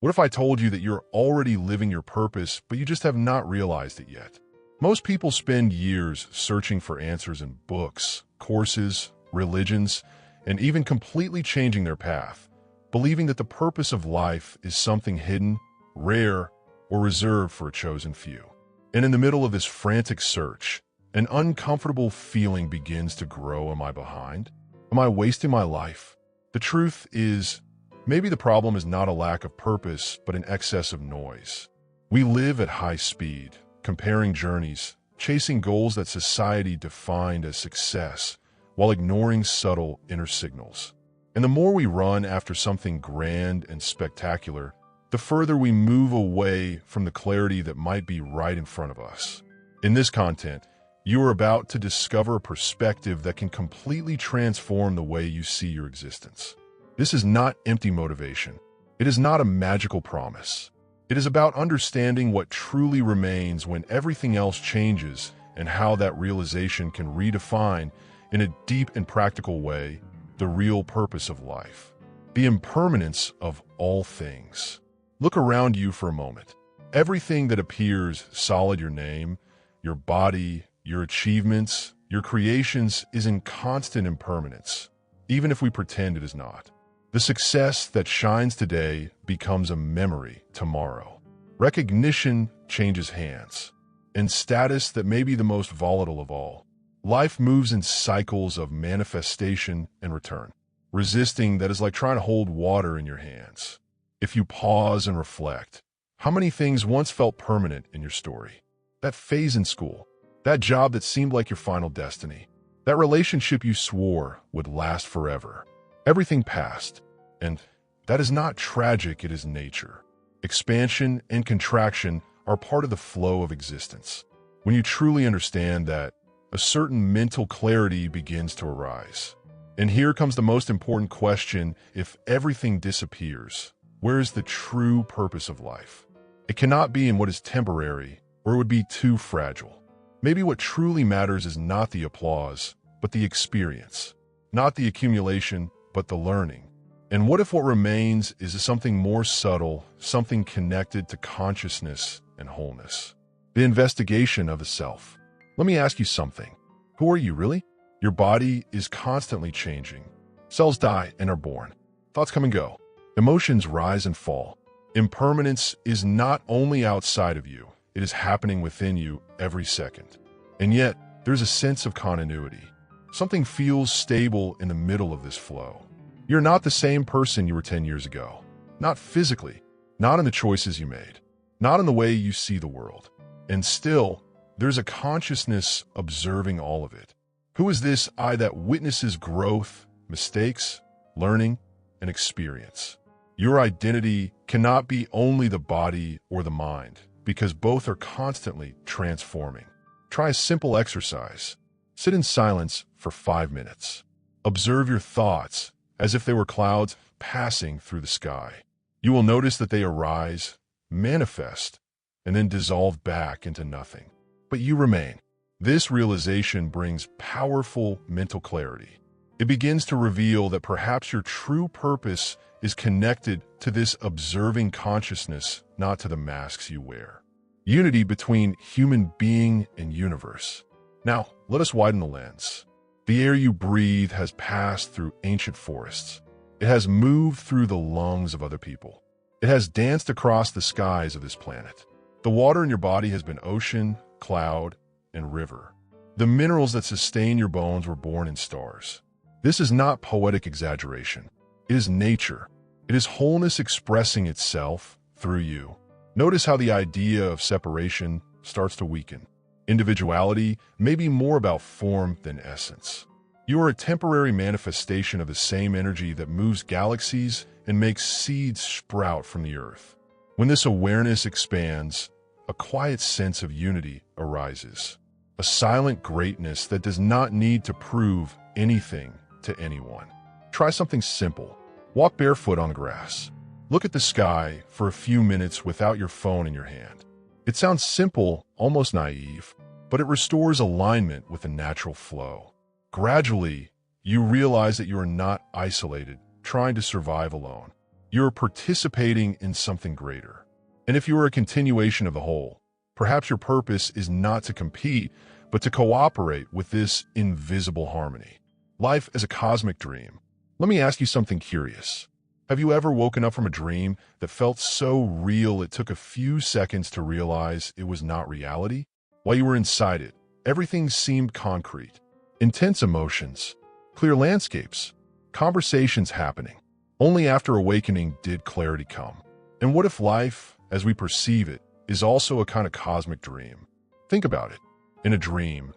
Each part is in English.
What if I told you that you're already living your purpose, but you just have not realized it yet? Most people spend years searching for answers in books, courses, religions, and even completely changing their path, believing that the purpose of life is something hidden, rare, or reserved for a chosen few. And in the middle of this frantic search, an uncomfortable feeling begins to grow. Am I behind? Am I wasting my life? The truth is, maybe the problem is not a lack of purpose, but an excess of noise. We live at high speed, comparing journeys, chasing goals that society defined as success, while ignoring subtle inner signals. And the more we run after something grand and spectacular, the further we move away from the clarity that might be right in front of us. In this content, you are about to discover a perspective that can completely transform the way you see your existence. This is not empty motivation. It is not a magical promise. It is about understanding what truly remains when everything else changes and how that realization can redefine, in a deep and practical way, the real purpose of life. The impermanence of all things. Look around you for a moment. Everything that appears solid, your name, your body, your achievements, your creations, is in constant impermanence, even if we pretend it is not. The success that shines today becomes a memory tomorrow. Recognition changes hands, and status that may be the most volatile of all. Life moves in cycles of manifestation and return. Resisting that is like trying to hold water in your hands. If you pause and reflect, how many things once felt permanent in your story? That phase in school, that job that seemed like your final destiny, that relationship you swore would last forever. Everything passed, and that is not tragic, it is nature. Expansion and contraction are part of the flow of existence. When you truly understand that, a certain mental clarity begins to arise. And here comes the most important question: if everything disappears, where is the true purpose of life? It cannot be in what is temporary, or it would be too fragile. Maybe what truly matters is not the applause, but the experience. Not the accumulation, but the learning. And what if what remains is something more subtle, something connected to consciousness and wholeness? The investigation of the self. Let me ask you something. Who are you really? Your body is constantly changing. Cells die and are born. Thoughts come and go. Emotions rise and fall. Impermanence is not only outside of you, it is happening within you every second. And yet, there's a sense of continuity. Something feels stable in the middle of this flow. You're not the same person you were 10 years ago. Not physically, not in the choices you made, not in the way you see the world. And still, there's a consciousness observing all of it. Who is this I that witnesses growth, mistakes, learning, and experience? Your identity cannot be only the body or the mind, because both are constantly transforming. Try a simple exercise. Sit in silence for 5 minutes. Observe your thoughts as if they were clouds passing through the sky. You will notice that they arise, manifest, and then dissolve back into nothing. But you remain. This realization brings powerful mental clarity. It begins to reveal that perhaps your true purpose is connected to this observing consciousness, not to the masks you wear. Unity between human being and universe. Now, let us widen the lens. The air you breathe has passed through ancient forests. It has moved through the lungs of other people. It has danced across the skies of this planet. The water in your body has been ocean, cloud, and river. The minerals that sustain your bones were born in stars. This is not poetic exaggeration. It is nature. It is wholeness expressing itself through you. Notice how the idea of separation starts to weaken. Individuality may be more about form than essence. You are a temporary manifestation of the same energy that moves galaxies and makes seeds sprout from the earth. When this awareness expands, a quiet sense of unity arises. A silent greatness that does not need to prove anything to anyone. Try something simple. Walk barefoot on the grass. Look at the sky for a few minutes without your phone in your hand. It sounds simple, almost naive, but it restores alignment with the natural flow. Gradually, you realize that you are not isolated, trying to survive alone. You're participating in something greater. And if you are a continuation of the whole, perhaps your purpose is not to compete, but to cooperate with this invisible harmony. Life as a cosmic dream. Let me ask you something curious. Have you ever woken up from a dream that felt so real it took a few seconds to realize it was not reality? While you were inside it, everything seemed concrete. Intense emotions, clear landscapes, conversations happening. Only after awakening did clarity come. And what if life, as we perceive it, is also a kind of cosmic dream? Think about it. In a dream,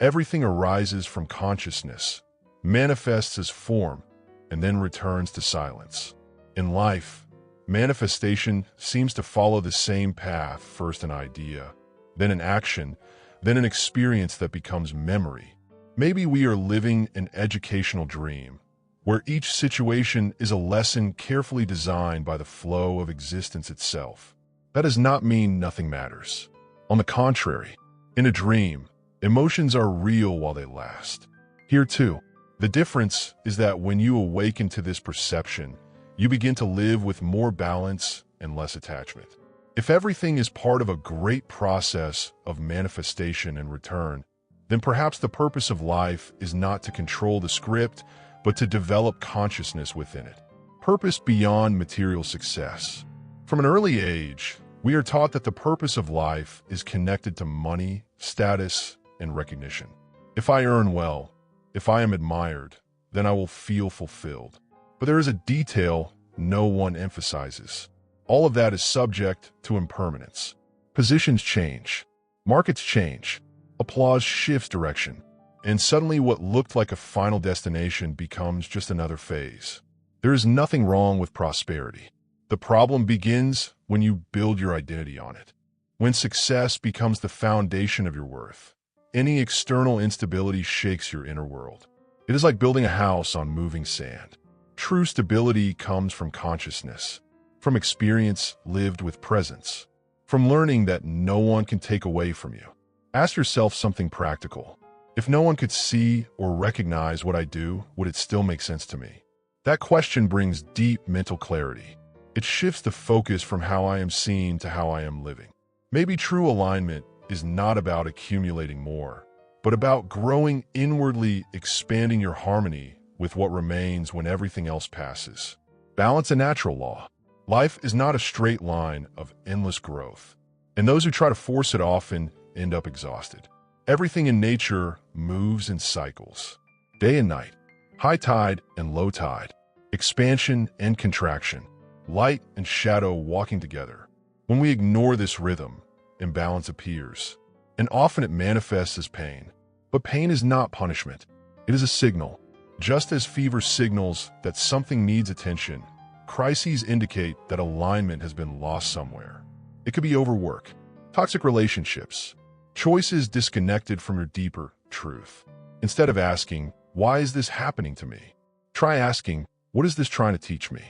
everything arises from consciousness, manifests as form, and then returns to silence. In life, manifestation seems to follow the same path: first an idea, then an action, then an experience that becomes memory. Maybe we are living an educational dream, where each situation is a lesson carefully designed by the flow of existence itself. That does not mean nothing matters. On the contrary, in a dream, emotions are real while they last. Here too, the difference is that when you awaken to this perception, you begin to live with more balance and less attachment. If everything is part of a great process of manifestation and return, then perhaps the purpose of life is not to control the script, but to develop consciousness within it. Purpose beyond material success. From an early age, we are taught that the purpose of life is connected to money, status, and recognition. If I earn well, if I am admired, then I will feel fulfilled. But there is a detail no one emphasizes. All of that is subject to impermanence. Positions change, markets change, applause shifts direction, and suddenly what looked like a final destination becomes just another phase. There is nothing wrong with prosperity. The problem begins when you build your identity on it. When success becomes the foundation of your worth, any external instability shakes your inner world. It is like building a house on moving sand. True stability comes from consciousness, from experience lived with presence, from learning that no one can take away from you. Ask yourself something practical. If no one could see or recognize what I do, would it still make sense to me? That question brings deep mental clarity. It shifts the focus from how I am seen to how I am living. Maybe true alignment is not about accumulating more, but about growing inwardly, expanding your harmony with what remains when everything else passes. Balance a natural law. Life is not a straight line of endless growth, and those who try to force it often end up exhausted. Everything in nature moves in cycles. Day and night, high tide and low tide, expansion and contraction, light and shadow walking together. When we ignore this rhythm, imbalance appears, and often it manifests as pain. But pain is not punishment. It is a signal. Just as fever signals that something needs attention, crises indicate that alignment has been lost somewhere. It could be overwork, toxic relationships, choices disconnected from your deeper truth. Instead of asking, "Why is this happening to me?" try asking, "What is this trying to teach me?"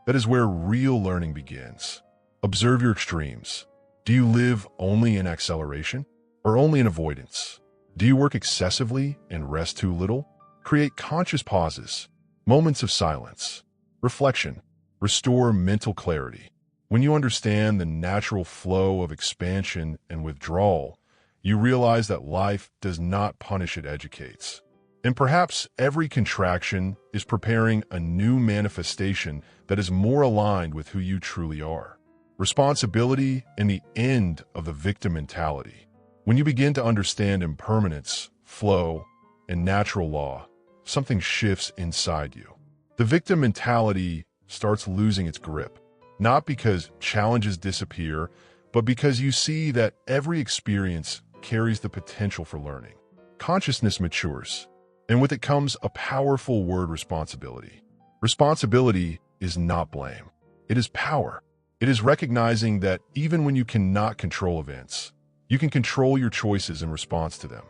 That is where real learning begins. Observe your extremes. Do you live only in acceleration or only in avoidance? Do you work excessively and rest too little? Create conscious pauses, moments of silence, reflection, restore mental clarity. When you understand the natural flow of expansion and withdrawal, you realize that life does not punish, it educates. And perhaps every contraction is preparing a new manifestation that is more aligned with who you truly are. Responsibility and the end of the victim mentality. When you begin to understand impermanence, flow, and natural law, something shifts inside you. The victim mentality starts losing its grip, not because challenges disappear, but because you see that every experience carries the potential for learning. Consciousness matures, and with it comes a powerful word: responsibility. Responsibility is not blame. It is power. It is recognizing that even when you cannot control events, you can control your choices in response to them.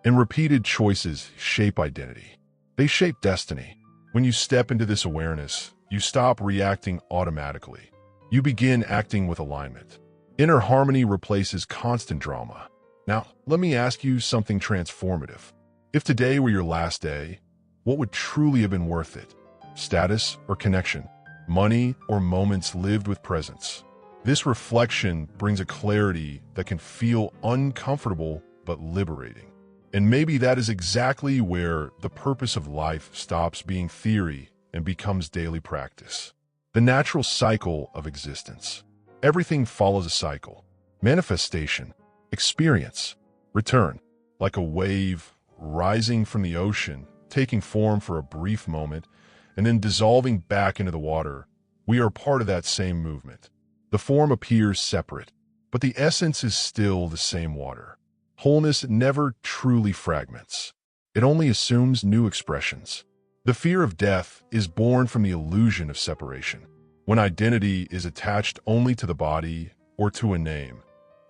And repeated choices shape identity. They shape destiny. When you step into this awareness, you stop reacting automatically. You begin acting with alignment. Inner harmony replaces constant drama. Now, let me ask you something transformative. If today were your last day, what would truly have been worth it? Status or connection? money, or moments lived with presence. This reflection brings a clarity that can feel uncomfortable but liberating. And maybe that is exactly where the purpose of life stops being theory and becomes daily practice. The natural cycle of existence. Everything follows a cycle. Manifestation, experience, return. Like a wave rising from the ocean, taking form for a brief moment, and then dissolving back into the water, we are part of that same movement. The form appears separate, but the essence is still the same water. Wholeness never truly fragments. It only assumes new expressions. The fear of death is born from the illusion of separation. When identity is attached only to the body or to a name,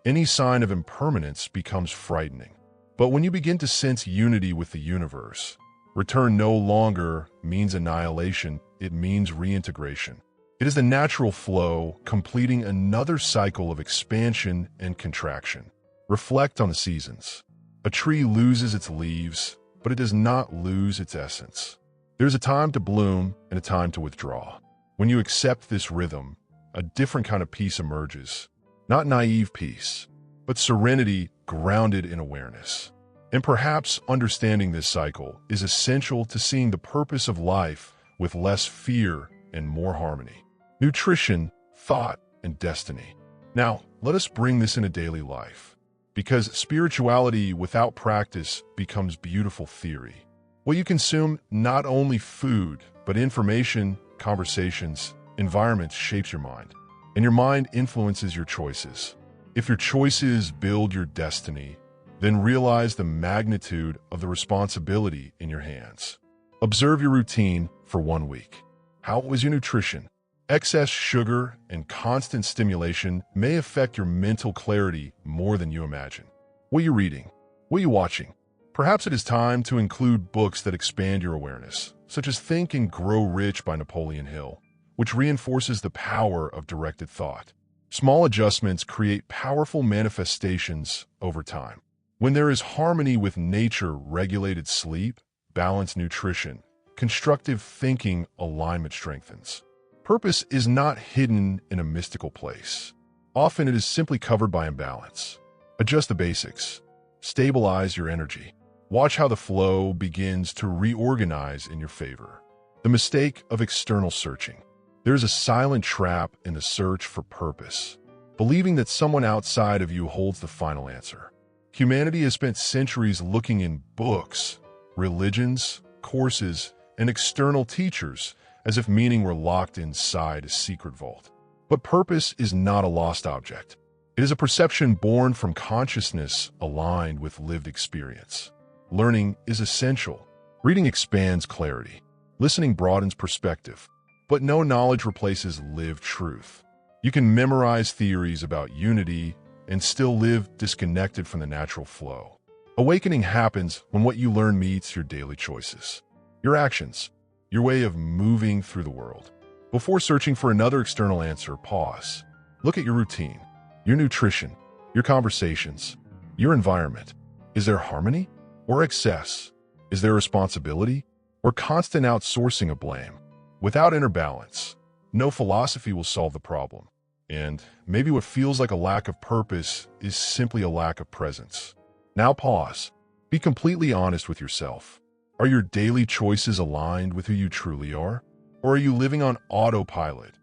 any sign of impermanence becomes frightening. But when you begin to sense unity with the universe, return no longer means annihilation, it means reintegration. It is the natural flow, completing another cycle of expansion and contraction. Reflect on the seasons. A tree loses its leaves, but it does not lose its essence. There's a time to bloom and a time to withdraw. When you accept this rhythm, a different kind of peace emerges. Not naive peace, but serenity grounded in awareness. And perhaps understanding this cycle is essential to seeing the purpose of life with less fear and more harmony. Nutrition, thought, and destiny. Now, let us bring this into daily life, because spirituality without practice becomes beautiful theory. What you consume, not only food, but information, conversations, environments shapes your mind, and your mind influences your choices. If your choices build your destiny, then realize the magnitude of the responsibility in your hands. Observe your routine for 1 week. How was your nutrition? Excess sugar and constant stimulation may affect your mental clarity more than you imagine. What are you reading? What are you watching? Perhaps it is time to include books that expand your awareness, such as Think and Grow Rich by Napoleon Hill, which reinforces the power of directed thought. Small adjustments create powerful manifestations over time. When there is harmony with nature, regulated sleep, balanced nutrition, constructive thinking, alignment strengthens. Purpose is not hidden in a mystical place. Often it is simply covered by imbalance. Adjust the basics. Stabilize your energy. Watch how the flow begins to reorganize in your favor. The mistake of external searching. There is a silent trap in the search for purpose, believing that someone outside of you holds the final answer. Humanity has spent centuries looking in books, religions, courses, and external teachers as if meaning were locked inside a secret vault. But purpose is not a lost object. It is a perception born from consciousness aligned with lived experience. Learning is essential. Reading expands clarity. Listening broadens perspective. But no knowledge replaces lived truth. You can memorize theories about unity and still live disconnected from the natural flow. Awakening happens when what you learn meets your daily choices. Your actions, your way of moving through the world. Before searching for another external answer, pause. Look at your routine, your nutrition, your conversations, your environment. Is there harmony or excess? Is there responsibility or constant outsourcing of blame? Without inner balance, no philosophy will solve the problem. And maybe what feels like a lack of purpose is simply a lack of presence. Now pause. Be completely honest with yourself. Are your daily choices aligned with who you truly are? Or are you living on autopilot,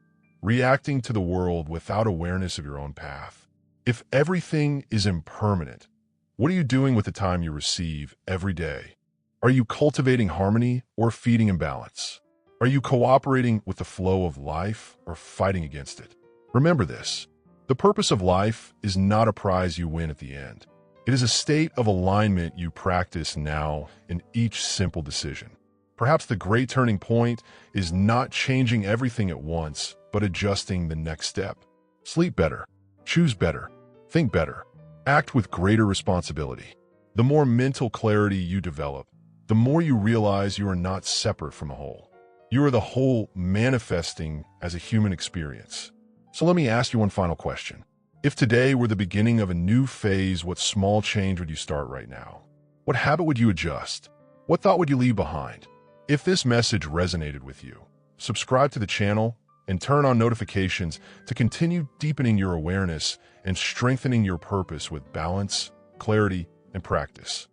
reacting to the world without awareness of your own path? If everything is impermanent, what are you doing with the time you receive every day? Are you cultivating harmony or feeding imbalance? Are you cooperating with the flow of life or fighting against it? Remember this. The purpose of life is not a prize you win at the end. It is a state of alignment you practice now in each simple decision. Perhaps the great turning point is not changing everything at once, but adjusting the next step. Sleep better, choose better, think better, act with greater responsibility. The more mental clarity you develop, the more you realize you are not separate from the whole. You are the whole manifesting as a human experience. So let me ask you one final question. If today were the beginning of a new phase, what small change would you start right now? What habit would you adjust? What thought would you leave behind? If this message resonated with you, subscribe to the channel and turn on notifications to continue deepening your awareness and strengthening your purpose with balance, clarity, and practice.